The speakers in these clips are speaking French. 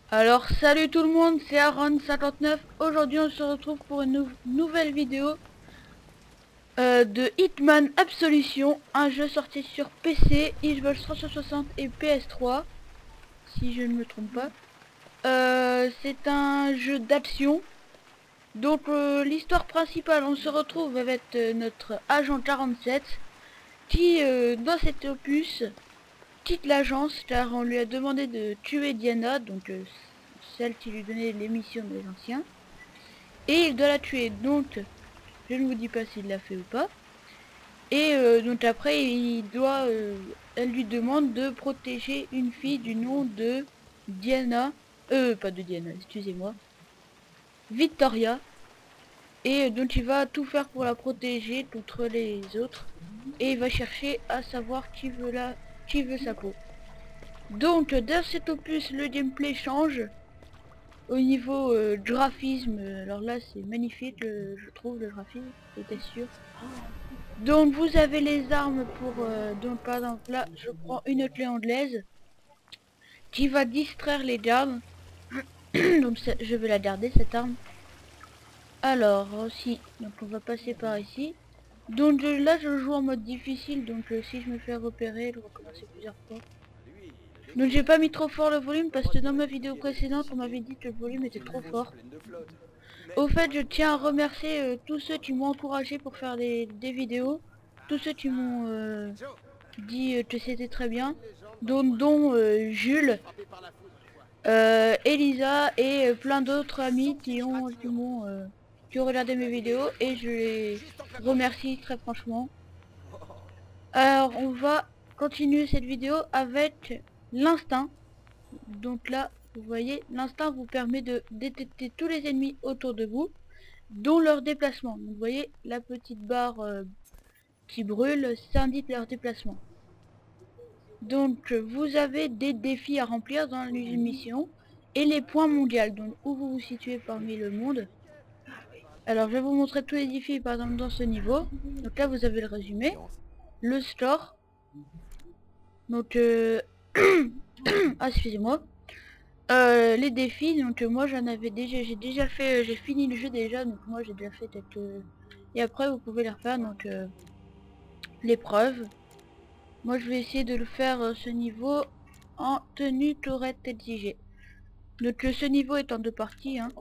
Alors salut tout le monde, c'est Aaron59. Aujourd'hui on se retrouve pour une nouvelle vidéo de Hitman Absolution, un jeu sorti sur PC, Xbox 360 et PS3, si je ne me trompe pas. C'est un jeu d'action. Donc l'histoire principale, on se retrouve avec notre agent 47 qui dans cet opus quitte l'agence car on lui a demandé de tuer Diana, donc celle qui lui donnait les missions des anciens. Et il doit la tuer, donc je ne vous dis pas s'il l'a fait ou pas. Et donc après elle lui demande de protéger une fille du nom de Diana, pas de Diana, excusez-moi, Victoria. Et donc il va tout faire pour la protéger contre les autres. Et il va chercher à savoir qui veut sa peau. Donc dans cet opus le gameplay change. Au niveau graphisme, alors là c'est magnifique, je trouve le graphisme, c'était sûr. Donc vous avez les armes pour, donc par exemple là je prends une clé anglaise qui va distraire les gardes. Donc je vais la garder cette arme. Alors aussi, donc on va passer par ici. Donc là je joue en mode difficile, donc si je me fais repérer, je vais recommencer plusieurs fois. Donc j'ai pas mis trop fort le volume parce que dans ma vidéo précédente on m'avait dit que le volume était trop fort. Au fait, je tiens à remercier tous ceux qui m'ont encouragé pour faire des vidéos, tous ceux qui m'ont dit que c'était très bien, dont Jules, Elisa et plein d'autres amis qui ont regardé mes vidéos et je les remercie très franchement. Alors on va continuer cette vidéo avec l'instinct. Donc là, vous voyez, l'instinct vous permet de détecter tous les ennemis autour de vous, dont leur déplacement. Donc, vous voyez la petite barre qui brûle, ça indique leur déplacement. Donc vous avez des défis à remplir dans l'usine mission et les points mondiaux, donc où vous vous situez parmi le monde. Alors je vais vous montrer tous les défis par exemple dans ce niveau. Donc là vous avez le résumé, le store. Donc ah, excusez-moi. Les défis, donc moi j'en avais déjà, j'ai fini le jeu déjà, donc moi j'ai déjà fait quelques... Et après vous pouvez les refaire, donc l'épreuve. Moi je vais essayer de le faire ce niveau en tenue tourette exigée. Donc ce niveau est en deux parties, hein.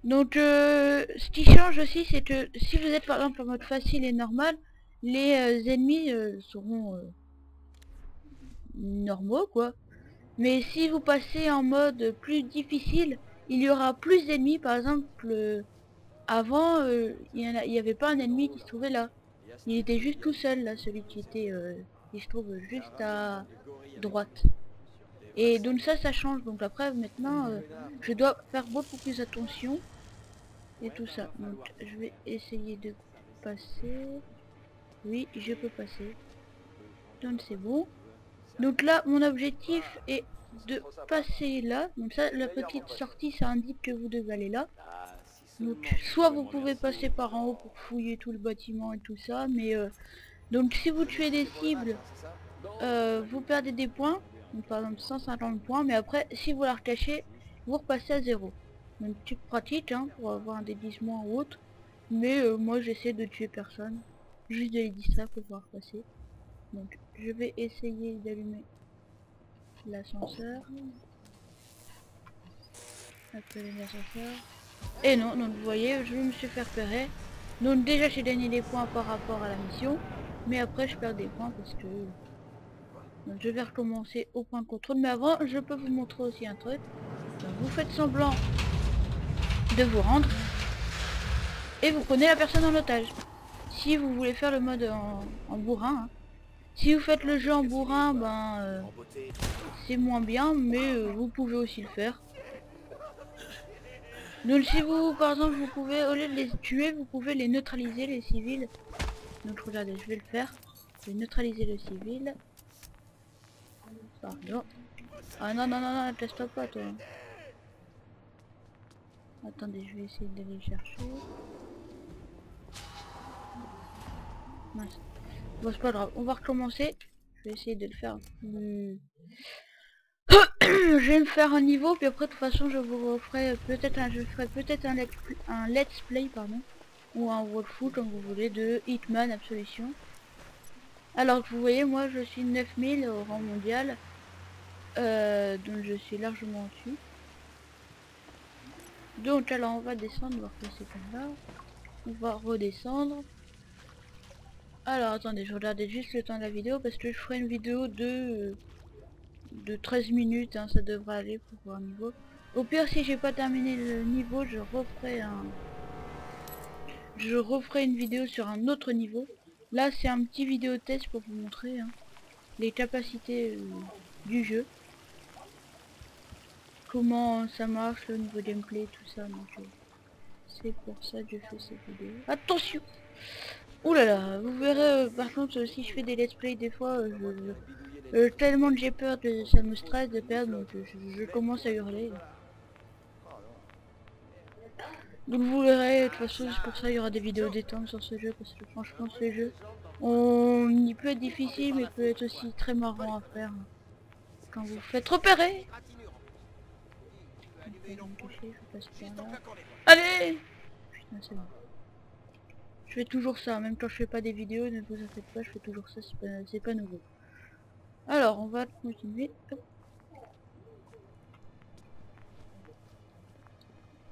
Donc ce qui change aussi c'est que si vous êtes par exemple en mode facile et normal, les ennemis seront normaux quoi. Mais si vous passez en mode plus difficile, il y aura plus d'ennemis. Par exemple, avant, il n'y avait pas un ennemi qui se trouvait là. Il était juste tout seul là, celui qui se trouve juste à droite. Et donc ça change. Donc après, maintenant, je dois faire beaucoup plus attention et tout ça. Donc je vais essayer de passer. Oui, je peux passer. Donc c'est bon. Donc là, mon objectif est de passer là. Donc ça, la petite sortie, ça indique que vous devez aller là. Donc soit vous pouvez passer par en haut pour fouiller tout le bâtiment et tout ça, mais donc si vous tuez des cibles, vous perdez des points. Donc par exemple 150 points, mais après si vous la recachez, vous repassez à 0. Donc c'est pratique hein, pour avoir un déguisement ou autre. Mais moi j'essaie de tuer personne. Juste de les distraire pour pouvoir passer. Donc je vais essayer d'allumer l'ascenseur. Appeler l'ascenseur. Et non, donc vous voyez, je me suis fait repérer. Donc déjà j'ai gagné des points par rapport à la mission. Mais après je perds des points parce que... Donc, je vais recommencer au point de contrôle. Mais avant, je peux vous montrer aussi un truc. Donc, vous faites semblant de vous rendre. Et vous prenez la personne en otage. Si vous voulez faire le mode en bourrin. Hein. Si vous faites le jeu en bourrin, ben... c'est moins bien, mais vous pouvez aussi le faire. Donc si vous, par exemple, vous pouvez, au lieu de les tuer, vous pouvez les neutraliser, les civils. Donc regardez, je vais le faire. Je vais neutraliser le civil. Pardon. Ah non, non, non, non, teste pas toi. Attendez, je vais essayer d'aller le chercher. Mince. Bon, c'est pas grave, on va recommencer. Je vais essayer de le faire. je vais me faire un niveau, puis après de toute façon je vous ferai peut-être un let's play pardon, ou un walkthrough comme vous voulez de Hitman Absolution. Alors que vous voyez, moi je suis 9000 au rang mondial, donc je suis largement au-dessus. Donc alors on va descendre, on va repasser par là, on va redescendre. Alors attendez, je regardais juste le temps de la vidéo parce que je ferai une vidéo de 13 minutes, hein, ça devrait aller pour voir un niveau. Au pire, si j'ai pas terminé le niveau, je referai une vidéo sur un autre niveau. Là c'est un petit vidéo test pour vous montrer hein, les capacités du jeu, comment ça marche, le niveau gameplay, tout ça. Donc c'est pour ça que je fais cette vidéo. Attention! Ouh là là, vous verrez par contre si je fais des let's play des fois, tellement que j'ai peur de, ça me stresse de perdre, donc je commence à hurler. Donc vous verrez, de toute façon c'est pour ça il y aura des vidéos détente sur ce jeu, parce que franchement ce jeu, il peut être difficile mais peut être aussi très marrant à faire quand vous faites repérer. Allez! Putain, c'est bon. Je fais toujours ça, même quand je fais pas des vidéos, ne vous en faites pas, je fais toujours ça, c'est pas nouveau. Alors on va continuer. Hop.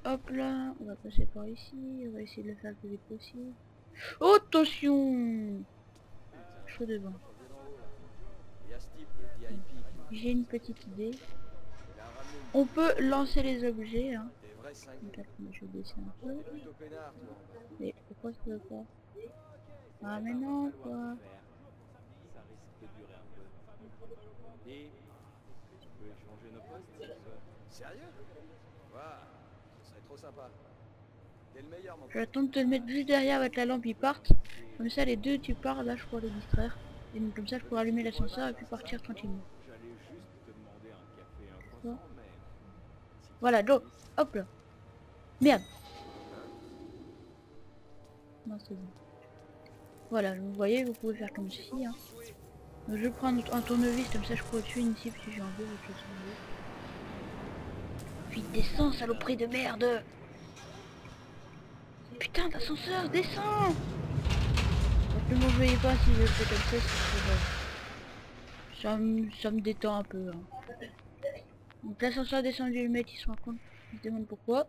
Hop là, on va passer par ici, on va essayer de le faire le plus vite possible. Oh, attention! Chaud devant. J'ai une petite idée. On peut lancer les objets, hein. Donc, je vais baisser un peu. Mais pourquoi ça veut pas? Ah mais non quoi. Sérieux? Waouh, ce serait trop sympa. T'es le meilleur, mon Je vais attendre de te le mettre juste derrière avec la lampe, ils partent. Comme ça les deux tu pars, là je pourrais les distraire. Et donc comme ça je pourrais allumer l'ascenseur et puis partir tranquillement. Bon. Voilà, donc, hop là. Merde. Non c'est bon. Voilà, vous voyez, vous pouvez faire comme ceci. Hein. Donc, je prends un tournevis, comme ça je pourrais tuer une cible si j'ai envie. Vite descends, saloperie de merde! Putain d'ascenseur, descends! Ne m'en veuillez pas si je fais comme ça, ça me détend un peu. Hein. Donc l'ascenseur descendu, le mec il se rend compte, il se demande pourquoi.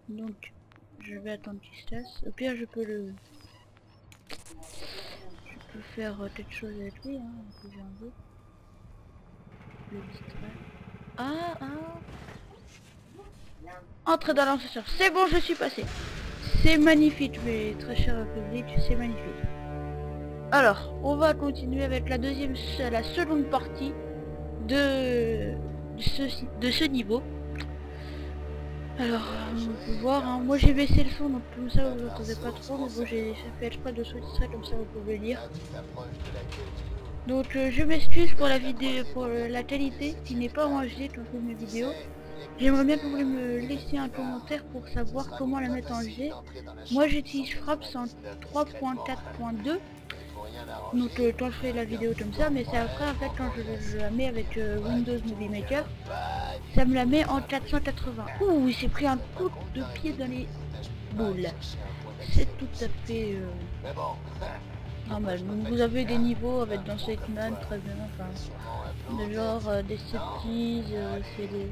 Donc je vais attendre qu'il se tasse. Au pire je peux faire quelque chose avec lui, hein, si j'ai envie. Le distraire. Entrez dans l'ascenseur, c'est bon, je suis passé. C'est magnifique, mes très cher public, c'est magnifique. Alors, on va continuer avec la seconde partie de ce niveau. Alors, on peut voir, hein, moi j'ai baissé le son, donc comme ça vous n'entendez pas trop, mais bon j'ai fait exprès de sous-titrer, comme ça vous pouvez lire. Donc je m'excuse pour la vidéo, pour la qualité qui n'est pas en HD quand je fais mes vidéos. J'aimerais bien que vous me laissiez un commentaire pour savoir comment la mettre en HD. Moi j'utilise Fraps en 3.4.2. Donc quand je fais la vidéo comme ça, mais c'est après en fait quand je la mets avec Windows Movie Maker, ça me la met en 480. Ouh, il s'est pris un coup de pied dans les boules. C'est tout à fait normal. Donc vous avez des niveaux avec dans ce Hitman très bien, enfin, de genre des septises, c'est des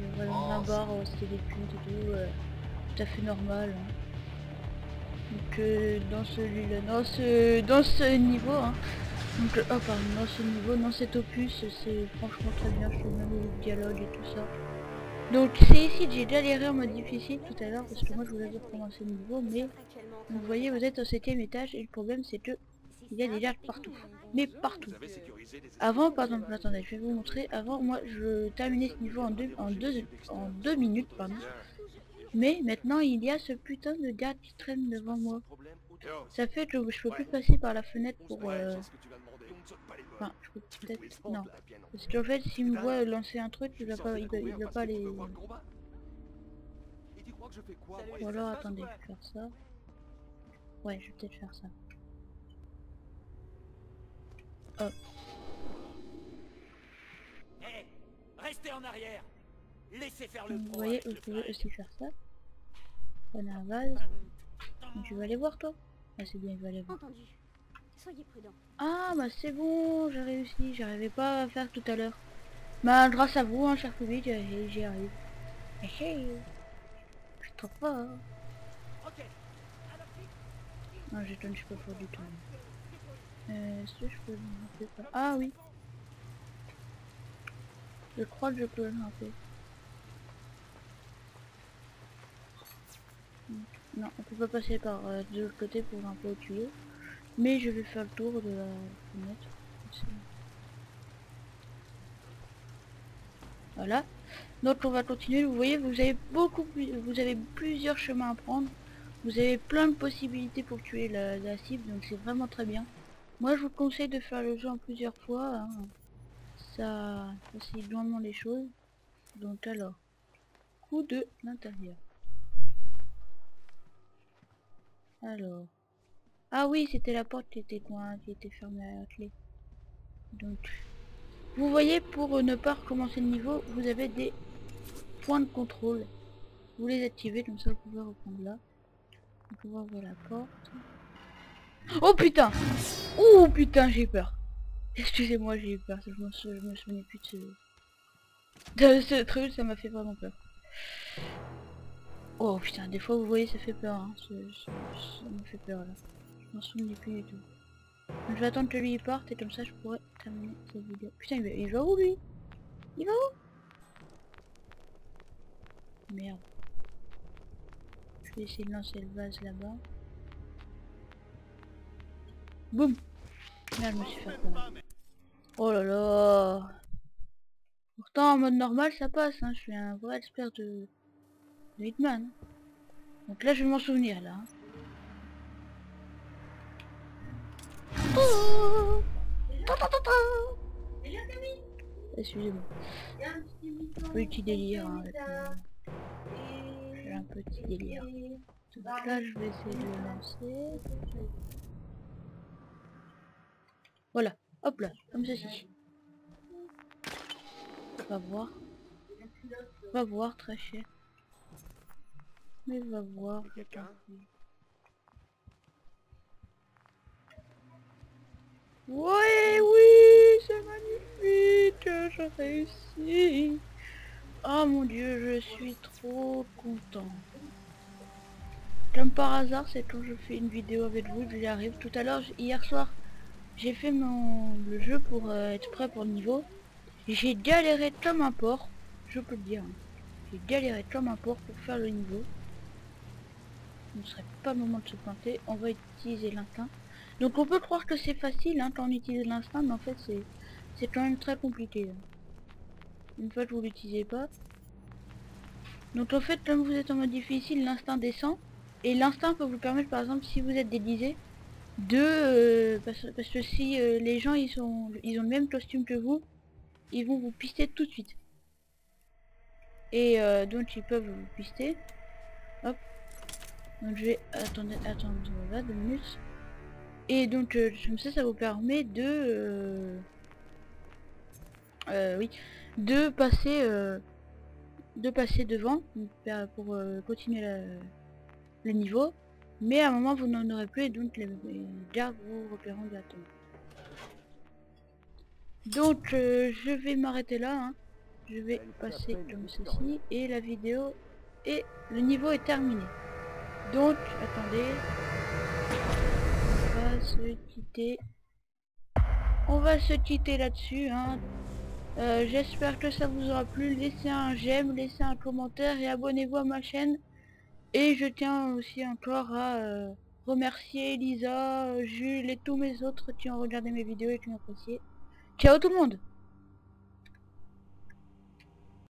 barres, c'est des putes et tout, tout à fait normal. Hein. Donc dans celui-là, dans ce niveau, hein, donc, oh pardon, dans ce niveau, dans cet opus, c'est franchement très bien, je trouve même le dialogue et tout ça. Donc c'est ici que j'ai galéré en mode difficile tout à l'heure, parce que moi je voulais dire commencer le niveau, mais vous voyez, vous êtes au 7ème étage, et le problème c'est que il y a des lags partout, mais partout. Avant, par exemple, attendez, je vais vous montrer, avant moi je terminais ce niveau en deux minutes, pardon. Mais maintenant il y a ce putain de gars qui traîne devant moi. Ça fait que je peux plus passer par la fenêtre pour... Enfin, je peux peut-être... Non. Parce qu'en fait, s'il me voit lancer un truc, il va pas aller... Ou alors, attendez, je vais faire ça. Ouais, je vais peut-être faire ça. Hop. Restez en arrière. Laissez faire le Vous pro voyez, avec vous le pouvez flingue. aussi faire ça. On a un vase. Donc, tu vas aller voir toi. Ah c'est bien, il va aller voir. Entendu. Soyez prudents. Ah bah c'est bon, j'ai réussi. J'arrivais pas à faire tout à l'heure. Bah grâce à vous, hein, cher public, j'y arrive. Hé hé. Je suis trop fort. Ok. Non, je suis pas fort du tout. Est-ce que je peux le grimper pas? Ah oui. Je crois que je peux le grimper. Non, on peut pas passer par de l'autre côté pour grimper au tuyau. Mais je vais faire le tour de la fenêtre. Voilà. Donc on va continuer. Vous voyez, vous avez plusieurs chemins à prendre. Vous avez plein de possibilités pour tuer la cible, donc c'est vraiment très bien. Moi je vous conseille de faire le jeu en plusieurs fois, hein. Ça facilite grandement les choses. Donc alors, coup de l'intérieur. Alors, ah oui, c'était la porte qui était fermée à la clé. Donc, vous voyez, pour ne pas recommencer le niveau, vous avez des points de contrôle. Vous les activez, comme ça vous pouvez reprendre là. Donc on va ouvrir la porte. Oh putain! Oh putain, j'ai eu peur. Excusez-moi, j'ai eu peur, je me souvenais plus de ce truc, ça m'a fait vraiment peur. Oh putain, des fois vous voyez ça fait peur, hein. Ça me fait peur là. Je m'en souvenais plus du tout. Donc, je vais attendre que lui il parte et comme ça je pourrais terminer cette vidéo. Putain, il va où lui? Il va où? Merde. Je vais essayer de lancer le vase là-bas. Boum! Merde, je me suis fait peur. Oh là là! Pourtant en mode normal ça passe, hein. Je suis un vrai expert de Hitman. Donc là je vais m'en souvenir là. Oh, excusez-moi. Petit délire, hein, j'ai un petit délire. Donc là je vais essayer de le lancer. Voilà, hop là, comme ceci. Va voir. Va voir, très cher. Mais va voir. Quelqu'un? Ouais, oui, c'est magnifique, j'ai réussi. Oh mon dieu, je suis trop content. Comme par hasard, c'est quand je fais une vidéo avec vous que j'y arrive. Tout à l'heure, hier soir, j'ai fait le jeu pour être prêt pour le niveau. J'ai galéré comme un porc, je peux le dire. J'ai galéré comme un porc pour faire le niveau. Il ne serait pas le moment de se planter. On va utiliser l'instinct. Donc on peut croire que c'est facile, hein, quand on utilise l'instinct, mais en fait c'est quand même très compliqué, hein. Une fois que vous l'utilisez pas. Donc en fait, comme vous êtes en mode difficile, l'instinct descend. Et l'instinct peut vous permettre, par exemple, si vous êtes déguisé, de parce que si les gens ils ont le même costume que vous, ils vont vous pister tout de suite. Et donc ils peuvent vous pister. Hop. Donc je vais attendre voilà, 2 minutes. Et donc comme ça vous permet de oui, de passer devant pour continuer le niveau. Mais à un moment vous n'en aurez plus et donc les gardes vous repéreront directement. Donc je vais m'arrêter là, hein. Je vais passer comme ceci et la vidéo et le niveau est terminé. Donc attendez, on va se quitter là-dessus, hein. J'espère que ça vous aura plu. Laissez un j'aime, laissez un commentaire et abonnez-vous à ma chaîne. Et je tiens aussi encore à remercier Elisa, Jules et tous mes autres qui ont regardé mes vidéos et qui ont apprécié. Ciao tout le monde!